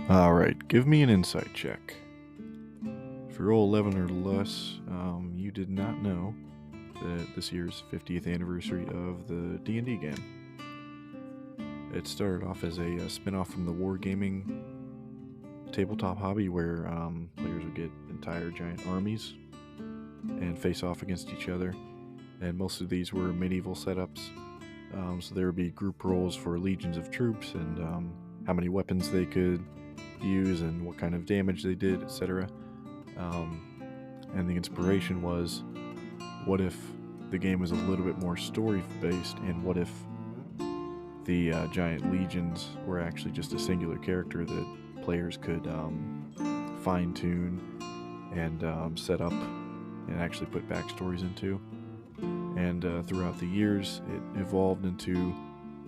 Alright, give me an insight check. If you roll 11 or less, you did not know that this year's 50th anniversary of the D&D game. It started off as a spin-off from the wargaming tabletop hobby where players would get entire giant armies and face off against each other. And most of these were medieval setups. So there would be group roles for legions of troops and how many weapons they could use and what kind of damage they did, etc. And the inspiration was, what if the game was a little bit more story-based, and what if the giant legions were actually just a singular character that players could fine-tune and set up and actually put backstories into. And throughout the years, it evolved into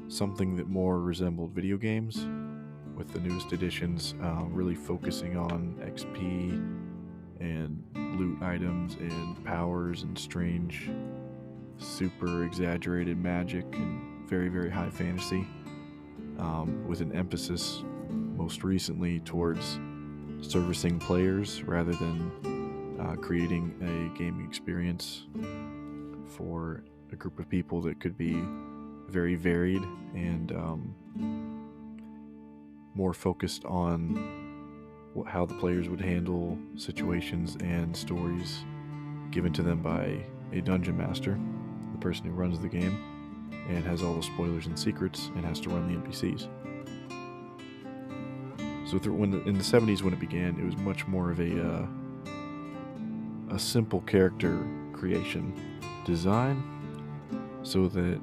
something that more resembled video games, with the newest editions really focusing on XP and loot items and powers and strange, super exaggerated magic and very, very high fantasy, with an emphasis most recently towards servicing players rather than creating a gaming experience for a group of people that could be very varied and more focused on how the players would handle situations and stories given to them by a dungeon master, the person who runs the game and has all the spoilers and secrets and has to run the NPCs. So in the 70s when it began, it was much more of a simple character creation design, so that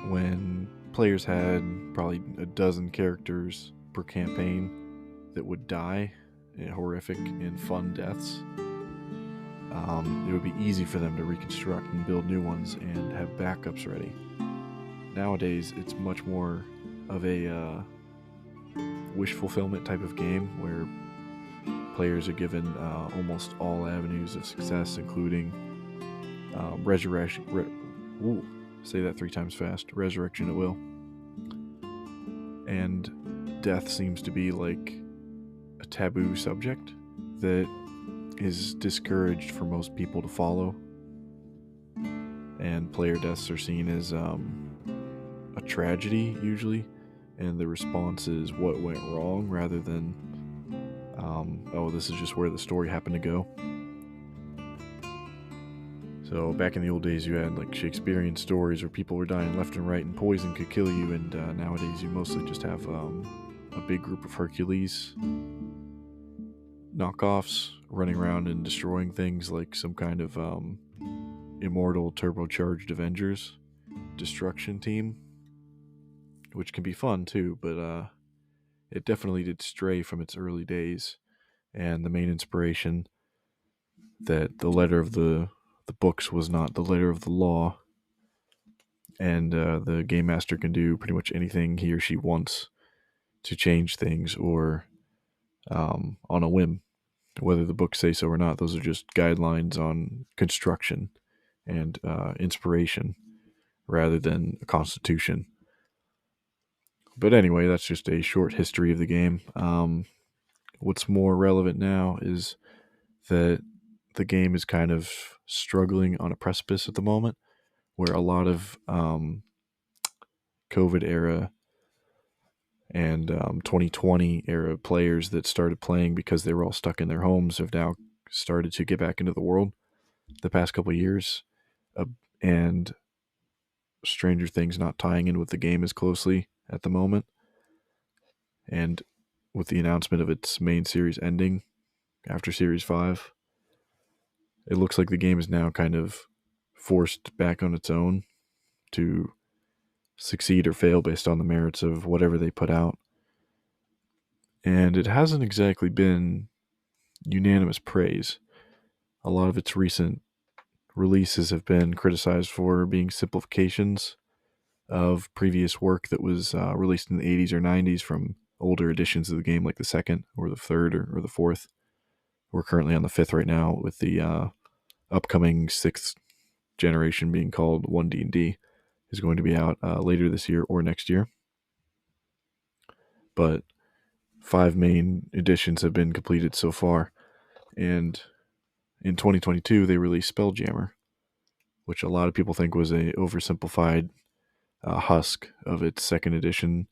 when players had probably a dozen characters per campaign that would die in horrific and fun deaths, it would be easy for them to reconstruct and build new ones and have backups ready. Nowadays, it's much more of a wish fulfillment type of game where players are given almost all avenues of success, including resurrection. Say that 3 times fast. Resurrection at will. And death seems to be like a taboo subject that is discouraged for most people to follow. And player deaths are seen as a tragedy usually, and the response is what went wrong rather than this is just where the story happened to go. So back in the old days, you had like Shakespearean stories where people were dying left and right and poison could kill you, and nowadays you mostly just have a big group of Hercules knockoffs running around and destroying things like some kind of immortal turbocharged Avengers destruction team, which can be fun too, but it definitely did stray from its early days. And the main inspiration that the letter of the books was not the letter of the law, and the game master can do pretty much anything he or she wants to change things or on a whim, whether the books say so or not. Those are just guidelines on construction and inspiration rather than a constitution. But anyway, that's just a short history of the game. What's more relevant now is that the game is kind of struggling on a precipice at the moment, where a lot of COVID era and 2020 era players that started playing because they were all stuck in their homes have now started to get back into the world the past couple of years, and Stranger Things not tying in with the game as closely at the moment, and with the announcement of its main series ending after Series 5, it looks like the game is now kind of forced back on its own to succeed or fail based on the merits of whatever they put out. And it hasn't exactly been unanimous praise. A lot of its recent releases have been criticized for being simplifications of previous work that was released in the 80s or 90s from older editions of the game, like the second or the third or the fourth. We're currently on the fifth right now, with the upcoming sixth generation being called 1D&D is going to be out later this year or next year. But 5 main editions have been completed so far. And in 2022, they released Spelljammer, which a lot of people think was a oversimplified husk of its second edition,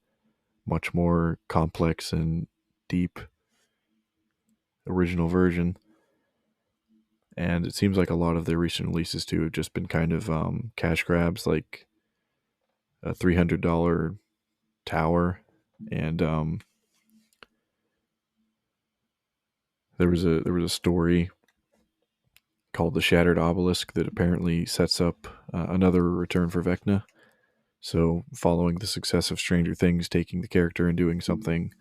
much more complex and deep original version. And it seems like a lot of their recent releases too have just been kind of cash grabs, like a $300 tower, and there was a story called the Shattered Obelisk that apparently sets up another return for Vecna. So, following the success of Stranger Things, taking the character and doing something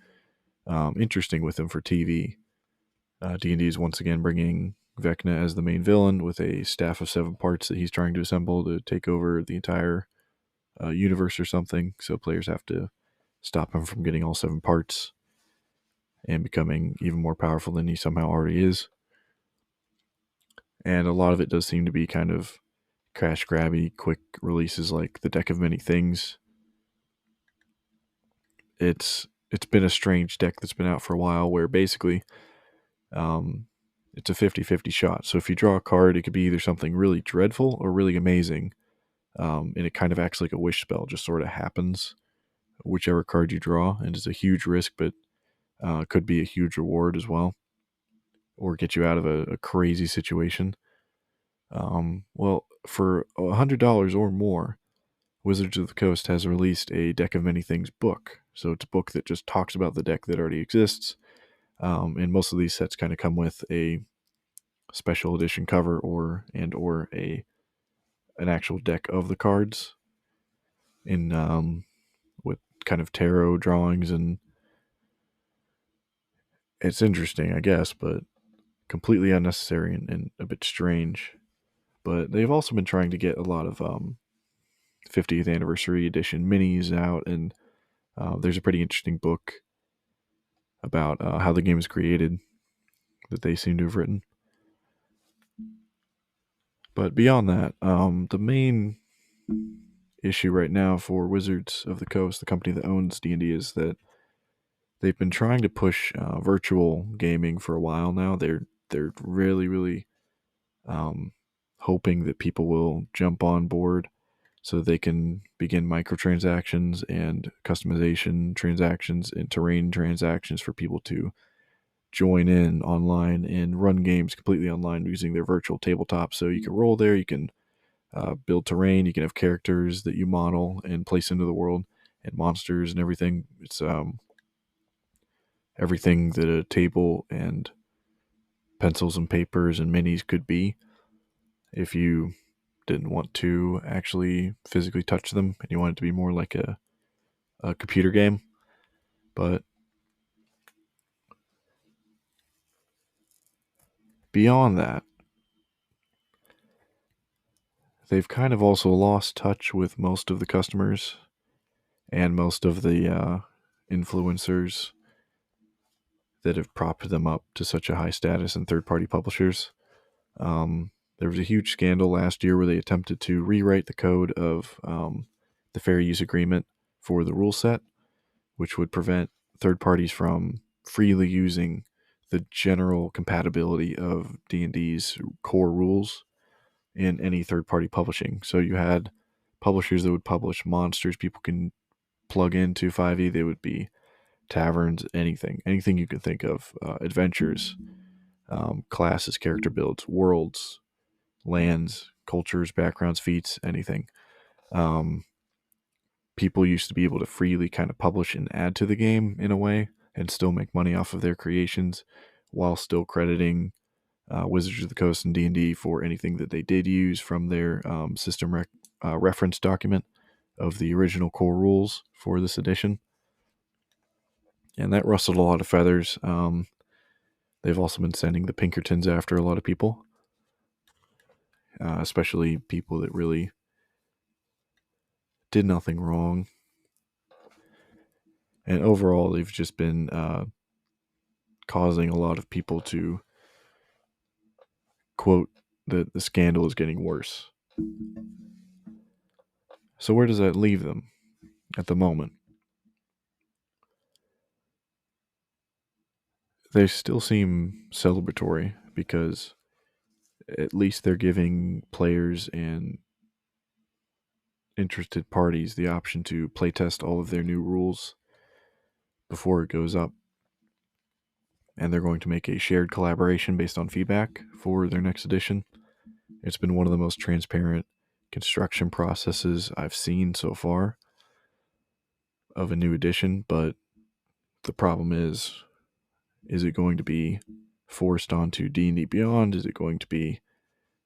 interesting with him for TV, D&D is once again bringing Vecna as the main villain with a staff of 7 parts that he's trying to assemble to take over the entire universe or something. So players have to stop him from getting all 7 parts and becoming even more powerful than he somehow already is. And a lot of it does seem to be kind of crash grabby, quick releases like the Deck of Many Things. It's been a strange deck that's been out for a while where basically it's a 50-50 shot. So if you draw a card, it could be either something really dreadful or really amazing. And it kind of acts like a wish spell, just sort of happens, whichever card you draw. And it's a huge risk, but could be a huge reward as well, or get you out of a crazy situation. Well, for $100 or more, Wizards of the Coast has released a Deck of Many Things book. So it's a book that just talks about the deck that already exists. And most of these sets kind of come with a special edition cover or an actual deck of the cards in with kind of tarot drawings, and it's interesting, I guess, but completely unnecessary and a bit strange. But they've also been trying to get a lot of 50th anniversary edition minis out, and there's a pretty interesting book about how the game was created that they seem to have written. But beyond that, the main issue right now for Wizards of the Coast, the company that owns D&D, is that they've been trying to push virtual gaming for a while now. They're really hoping that people will jump on board so they can begin microtransactions and customization transactions and terrain transactions for people to join in online and run games completely online using their virtual tabletop. So you can roll there, you can build terrain, you can have characters that you model and place into the world, and monsters and everything. It's everything that a table and pencils and papers and minis could be if you didn't want to actually physically touch them and you want it to be more like a computer game. But beyond that, they've kind of also lost touch with most of the customers and most of the influencers that have propped them up to such a high status in third-party publishers. There was a huge scandal last year where they attempted to rewrite the code of the fair use agreement for the rule set, which would prevent third parties from freely using the general compatibility of D&D's core rules in any third-party publishing. So you had publishers that would publish monsters people can plug into 5e. They would be taverns, anything you can think of, adventures, classes, character builds, worlds, lands, cultures, backgrounds, feats, anything. People used to be able to freely kind of publish and add to the game in a way and still make money off of their creations while still crediting Wizards of the Coast and D&D for anything that they did use from their system reference document of the original core rules for this edition. And that rustled a lot of feathers. They've also been sending the Pinkertons after a lot of people, especially people that really did nothing wrong. And overall, they've just been causing a lot of people to quote that the scandal is getting worse. So where does that leave them at the moment? they still seem celebratory because at least they're giving players and interested parties the option to playtest all of their new rules before it goes up. And they're going to make a shared collaboration based on feedback for their next edition. It's been one of the most transparent construction processes I've seen so far of a new edition, but the problem is it going to be forced onto D&D Beyond? Is it going to be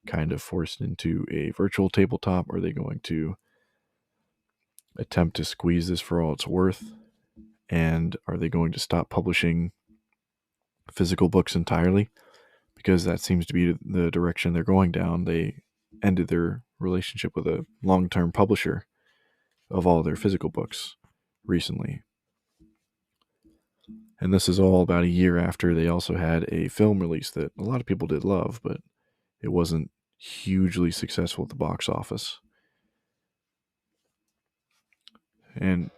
kind of forced into a virtual tabletop? Are they going to attempt to squeeze this for all it's worth? And are they going to stop publishing physical books entirely? Because that seems to be the direction they're going down. They ended their relationship with a long-term publisher of all their physical books recently. And this is all about a year after they also had a film release that a lot of people did love, but it wasn't hugely successful at the box office. And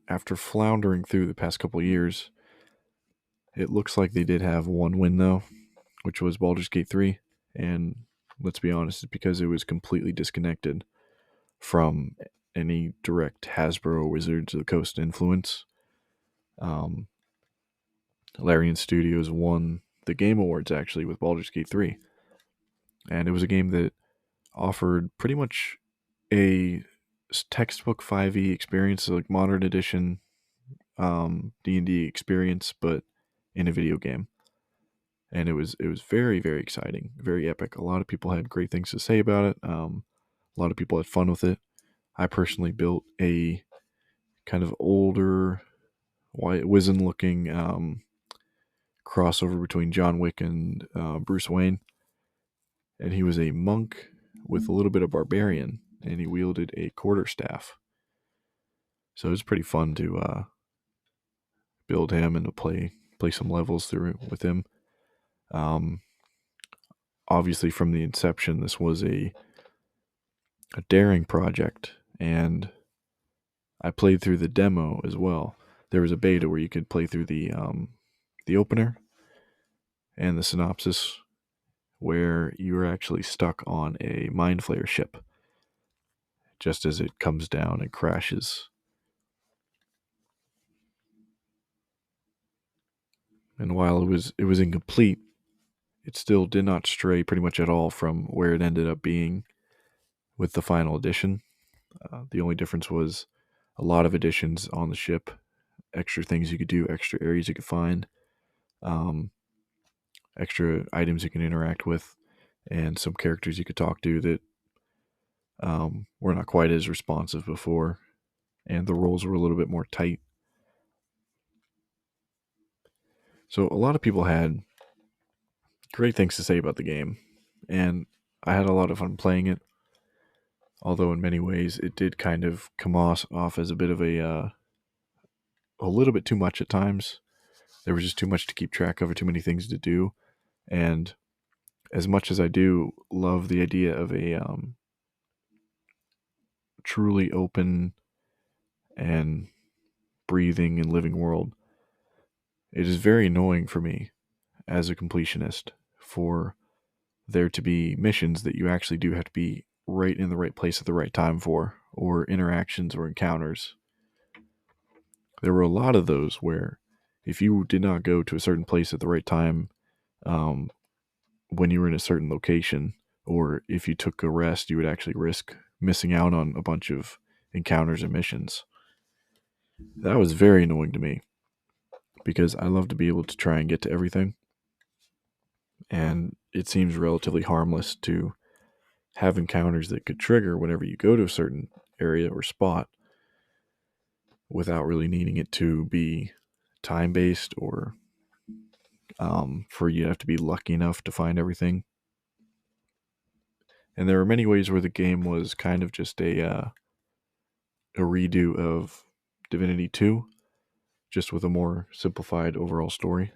after floundering through the past couple of years, it looks like they did have one win, though, which was Baldur's Gate 3. And let's be honest, it's because it was completely disconnected from any direct Hasbro Wizards of the Coast influence. Larian Studios won the Game Awards, actually, with Baldur's Gate 3. And it was a game that offered pretty much a textbook 5e experience, like modern edition D&D experience, but in a video game. And it was very, very exciting, very epic. A lot of people had great things to say about it. A lot of people had fun with it. I personally built a kind of older, white, wizened-looking crossover between John Wick and Bruce Wayne. And he was a monk with a little bit of barbarian, and he wielded a quarterstaff. So it was pretty fun to build him and to play some levels through with him. Obviously, from the inception, this was a daring project, and I played through the demo as well. There was a beta where you could play through the opener and the synopsis, where you were actually stuck on a mind flayer ship just as it comes down and crashes. And while it was incomplete, it still did not stray pretty much at all from where it ended up being with the final edition. The only difference was a lot of additions on the ship, extra things you could do, extra areas you could find, extra items you can interact with, and some characters you could talk to that were not quite as responsive before, and the roles were a little bit more tight. So a lot of people had great things to say about the game, and I had a lot of fun playing it. Although in many ways it did kind of come off as a bit of a little bit too much at times. There was just too much to keep track of, or too many things to do. And as much as I do love the idea of a truly open and breathing and living world, it is very annoying for me as a completionist for there to be missions that you actually do have to be right in the right place at the right time for, or interactions or encounters. There were a lot of those where if you did not go to a certain place at the right time, when you were in a certain location, or if you took a rest, you would actually risk missing out on a bunch of encounters and missions. That was very annoying to me because I love to be able to try and get to everything. And it seems relatively harmless to have encounters that could trigger whenever you go to a certain area or spot without really needing it to be time-based or for you to have to be lucky enough to find everything. And there were many ways where the game was kind of just a redo of Divinity 2, just with a more simplified overall story.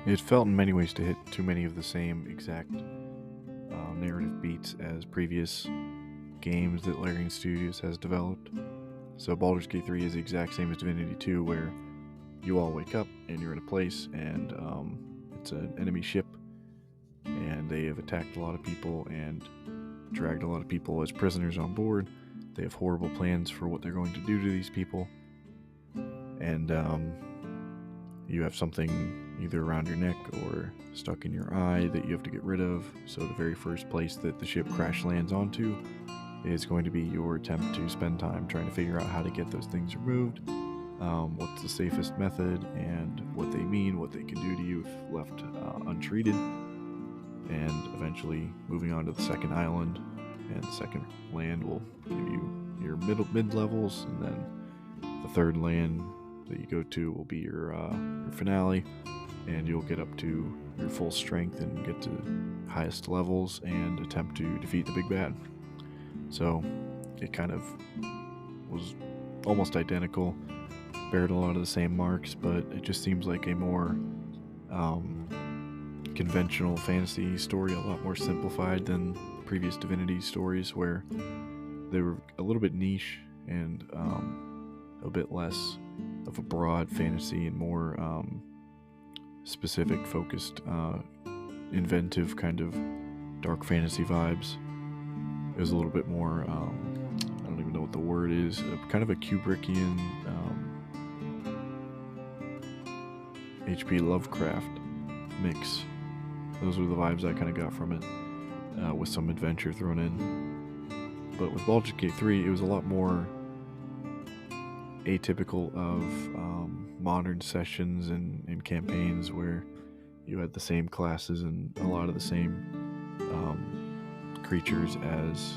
It felt in many ways to hit too many of the same exact narrative beats as previous games that Larian Studios has developed. So Baldur's Gate 3 is the exact same as Divinity 2, where you all wake up and you're in a place and it's an enemy ship and they have attacked a lot of people and dragged a lot of people as prisoners on board. They have horrible plans for what they're going to do to these people. And you have something either around your neck or stuck in your eye that you have to get rid of. So the very first place that the ship crash lands onto is going to be your attempt to spend time trying to figure out how to get those things removed, what's the safest method, and what they mean, what they can do to you if left untreated. And eventually moving on to the second island, and the second land will give you your mid-levels, and then the third land that you go to will be your finale, and you'll get up to your full strength and get to highest levels and attempt to defeat the big bad. So it kind of was almost identical, bared a lot of the same marks, but it just seems like a more conventional fantasy story, a lot more simplified than previous Divinity stories, where they were a little bit niche and a bit less of a broad fantasy and more specific, focused, inventive kind of dark fantasy vibes. It was a little bit more, I don't even know what the word is, kind of a Kubrickian H.P. Lovecraft mix. Those were the vibes I kind of got from it, with some adventure thrown in. But with Baldur's Gate 3, it was a lot more atypical of modern sessions and campaigns where you had the same classes and a lot of the same creatures as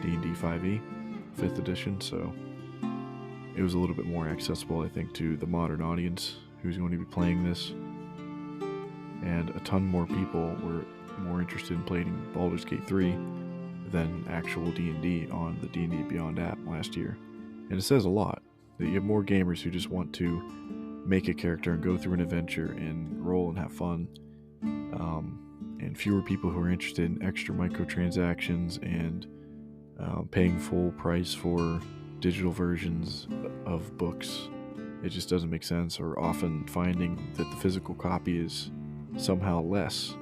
D&D 5e, 5th edition, so it was a little bit more accessible, I think, to the modern audience who's going to be playing this. And a ton more people were more interested in playing Baldur's Gate 3 than actual D&D on the D&D Beyond app last year. And it says a lot that you have more gamers who just want to make a character and go through an adventure and roll and have fun, and fewer people who are interested in extra microtransactions and paying full price for digital versions of books. It just doesn't make sense, or often finding that the physical copy is somehow less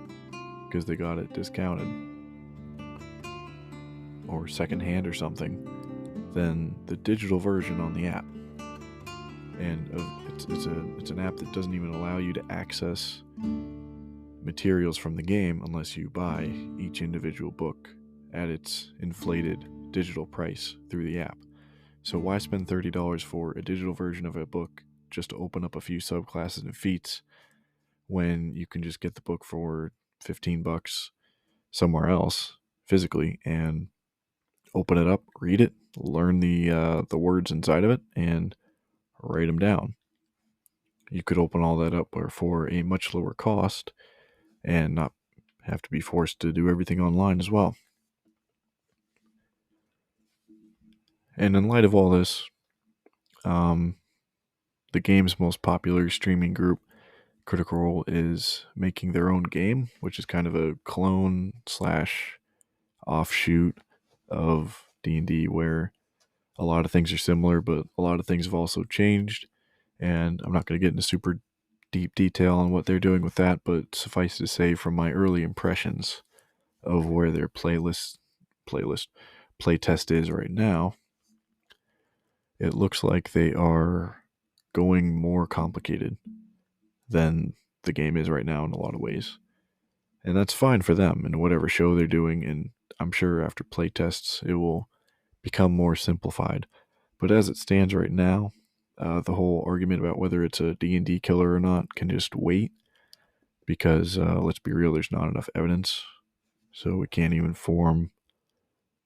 because they got it discounted or secondhand or something than the digital version on the app. And it's an app that doesn't even allow you to access materials from the game unless you buy each individual book at its inflated digital price through the app. So why spend $30 for a digital version of a book just to open up a few subclasses and feats when you can just get the book for $15 somewhere else physically and open it up, read it, learn the words inside of it, and write them down. You could open all that up for a much lower cost and not have to be forced to do everything online as well. And in light of all this, the game's most popular streaming group, Critical Role, is making their own game, which is kind of a clone / offshoot of D&D, where a lot of things are similar, but a lot of things have also changed. And I'm not going to get into super deep detail on what they're doing with that, but suffice to say, from my early impressions of where their playtest is right now, it looks like they are going more complicated than the game is right now in a lot of ways. And that's fine for them and whatever show they're doing, and I'm sure after playtests it will become more simplified. But as it stands right now, the whole argument about whether it's a D&D killer or not can just wait, because let's be real, there's not enough evidence, so we can't even form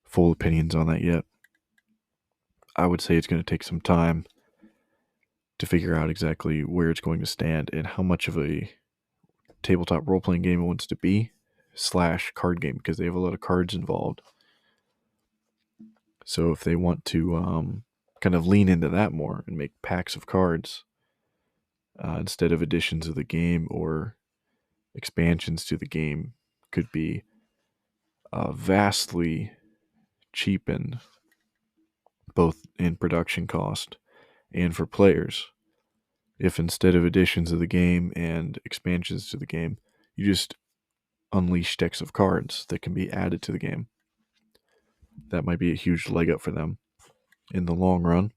full opinions on that yet. I would say it's going to take some time to figure out exactly where it's going to stand and how much of a tabletop role-playing game it wants to be / card game, because they have a lot of cards involved. So if they want to kind of lean into that more and make packs of cards instead of editions of the game or expansions to the game, could be vastly cheapen both in production cost and for players if instead of additions of the game and expansions to the game, you just unleash decks of cards that can be added to the game. That might be a huge leg up for them in the long run,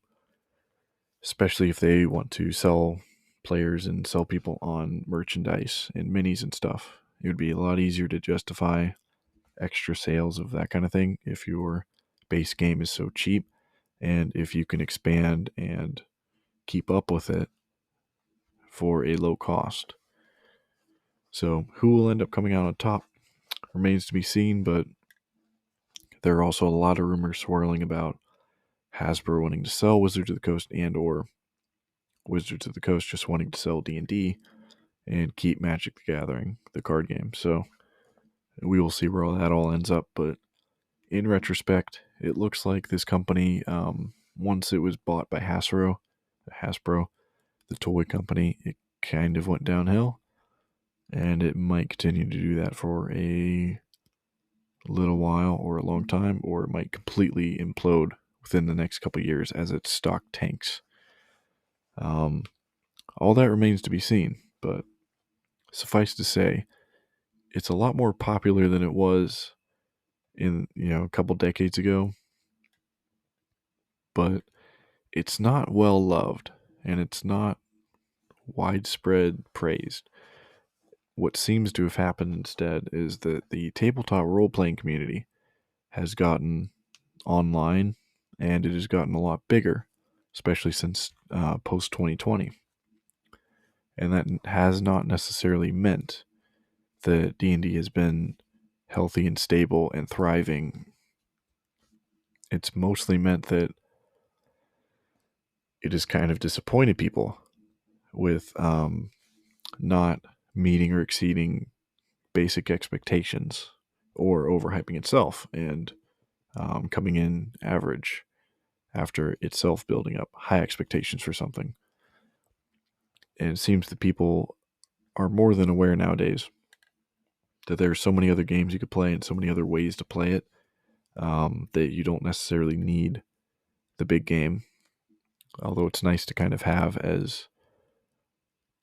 especially if they want to sell players and sell people on merchandise and minis and stuff. It would be a lot easier to justify extra sales of that kind of thing if your base game is so cheap and if you can expand and keep up with it for a low cost. So, who will end up coming out on top remains to be seen, but there are also a lot of rumors swirling about Hasbro wanting to sell Wizards of the Coast and or Wizards of the Coast just wanting to sell D&D and keep Magic the Gathering, the card game. So, we will see where all that all ends up, but in retrospect, it looks like this company, once it was bought by Hasbro, the toy company, it kind of went downhill, and it might continue to do that for a little while or a long time, or it might completely implode within the next couple of years as its stock tanks. All that remains to be seen, but suffice to say, it's a lot more popular than it was in a couple decades ago, but it's not well loved and it's not widespread praised. What seems to have happened instead is that the tabletop role-playing community has gotten online and it has gotten a lot bigger, especially since post 2020. And that has not necessarily meant that D&D has been healthy and stable and thriving. It's mostly meant that it has kind of disappointed people with not meeting or exceeding basic expectations or overhyping itself and coming in average after itself building up high expectations for something. And it seems that people are more than aware nowadays that there are so many other games you could play and so many other ways to play it that you don't necessarily need the big game. Although it's nice to kind of have as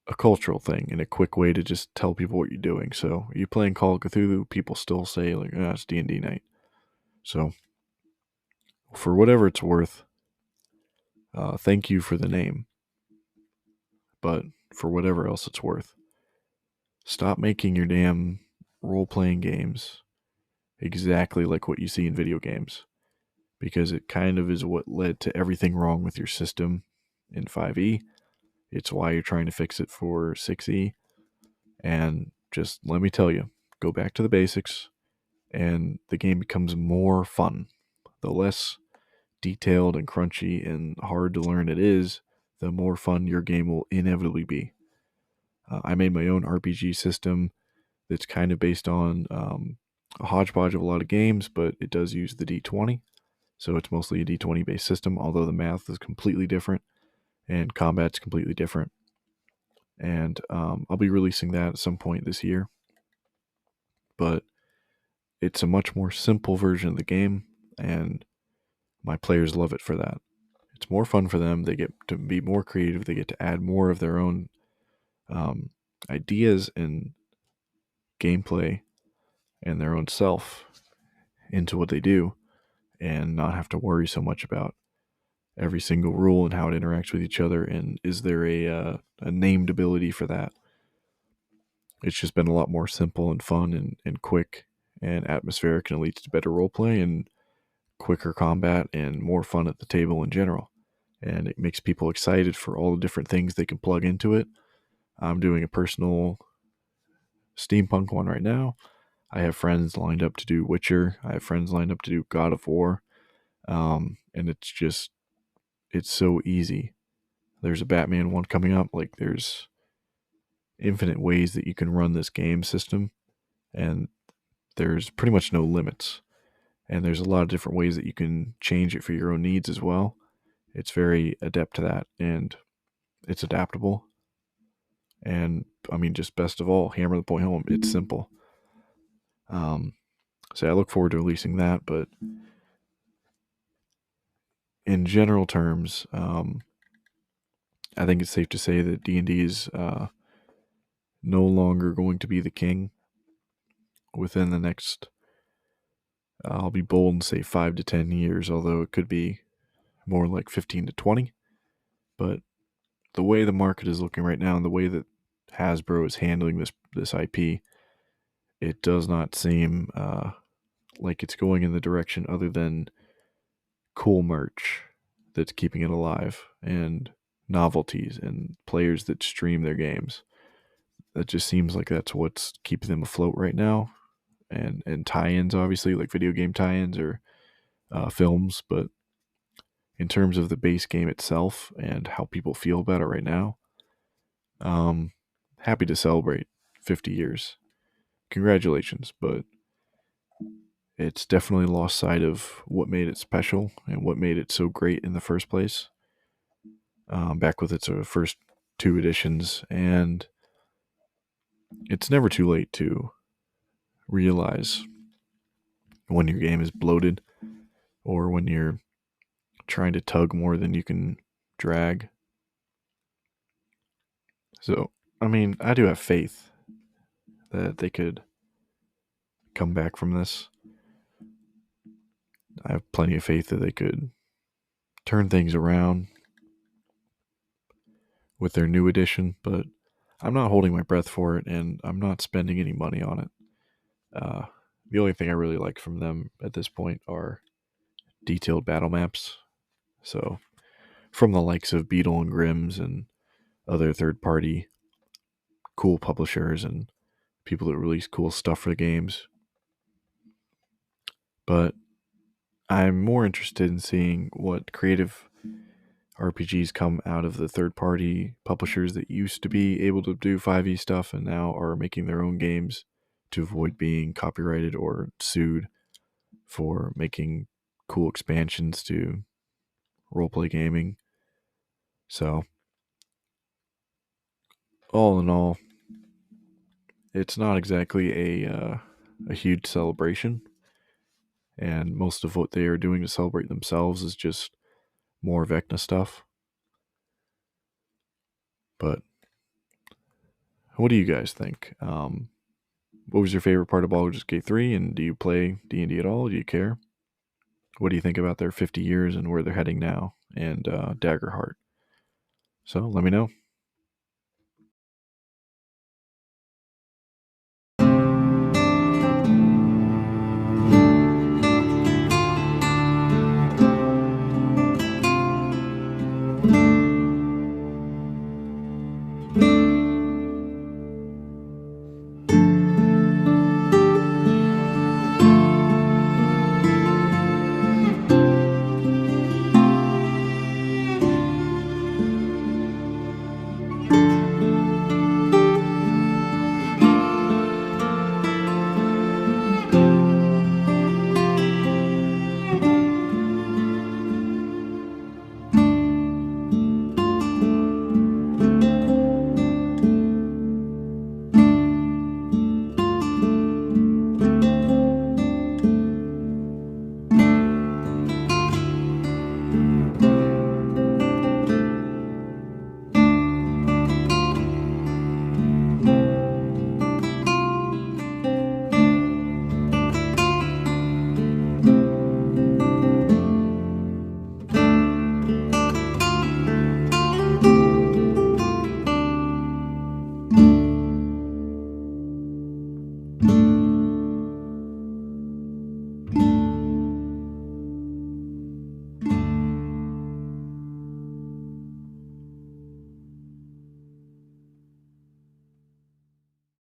a cultural thing and a quick way to just tell people what you're doing. So, are you playing Call of Cthulhu? People still say like, "Oh, it's D&D night." So, for whatever it's worth, thank you for the name. But for whatever else it's worth, stop making your damn role-playing games exactly like what you see in video games, because it kind of is what led to everything wrong with your system in 5e. It's why you're trying to fix it for 6e. And just let me tell you, go back to the basics and the game becomes more fun. The less detailed and crunchy and hard to learn it is, the more fun your game will inevitably be. I made my own RPG system that's kind of based on a hodgepodge of a lot of games, but it does use the D20. So it's mostly a D20 based system, although the math is completely different and combat's completely different. And I'll be releasing that at some point this year. But it's a much more simple version of the game, and my players love it for that. It's more fun for them. They get to be more creative. They get to add more of their own ideas and gameplay and their own self into what they do and not have to worry so much about every single rule and how it interacts with each other and is there a named ability for that. It's just been a lot more simple and fun and quick and atmospheric, and it leads to better roleplay and quicker combat and more fun at the table in general. And it makes people excited for all the different things they can plug into it. I'm doing a personal steampunk one right now. I have friends lined up to do Witcher. I have friends lined up to do God of War. And it's so easy. There's a Batman one coming up. Like, there's infinite ways that you can run this game system, and there's pretty much no limits. And there's a lot of different ways that you can change it for your own needs as well. It's very adept to that, and it's adaptable. And I mean, just best of all, hammer the point home, it's simple. So I look forward to releasing that, but in general terms, I think it's safe to say that D&D is no longer going to be the king within the next, I'll be bold and say 5 to 10 years, although it could be more like 15 to 20. But the way the market is looking right now and the way that Hasbro is handling this IP, it does not seem like it's going in the direction other than cool merch that's keeping it alive and novelties and players that stream their games. That just seems like that's what's keeping them afloat right now. And tie-ins, obviously, like video game tie-ins or films. But in terms of the base game itself and how people feel about it right now, happy to celebrate 50 years. Congratulations, but it's definitely lost sight of what made it special and what made it so great in the first place. Back with its first 2 editions, and it's never too late to realize when your game is bloated or when you're trying to tug more than you can drag. So, I mean, I do have faith that they could come back from this. I have plenty of faith that they could turn things around with their new edition, but I'm not holding my breath for it, and I'm not spending any money on it. The only thing I really like from them at this point are detailed battle maps. So, from the likes of Beetle and Grimm's and other third-party cool publishers and people that release cool stuff for the games. But I'm more interested in seeing what creative RPGs come out of the third-party publishers that used to be able to do 5e stuff and now are making their own games to avoid being copyrighted or sued for making cool expansions to roleplay gaming. So, all in all, it's not exactly a huge celebration, and most of what they are doing to celebrate themselves is just more Vecna stuff. But what do you guys think? What was your favorite part of Baldur's Gate 3, and do you play D&D at all? Do you care? What do you think about their 50 years and where they're heading now, and Daggerheart? So let me know.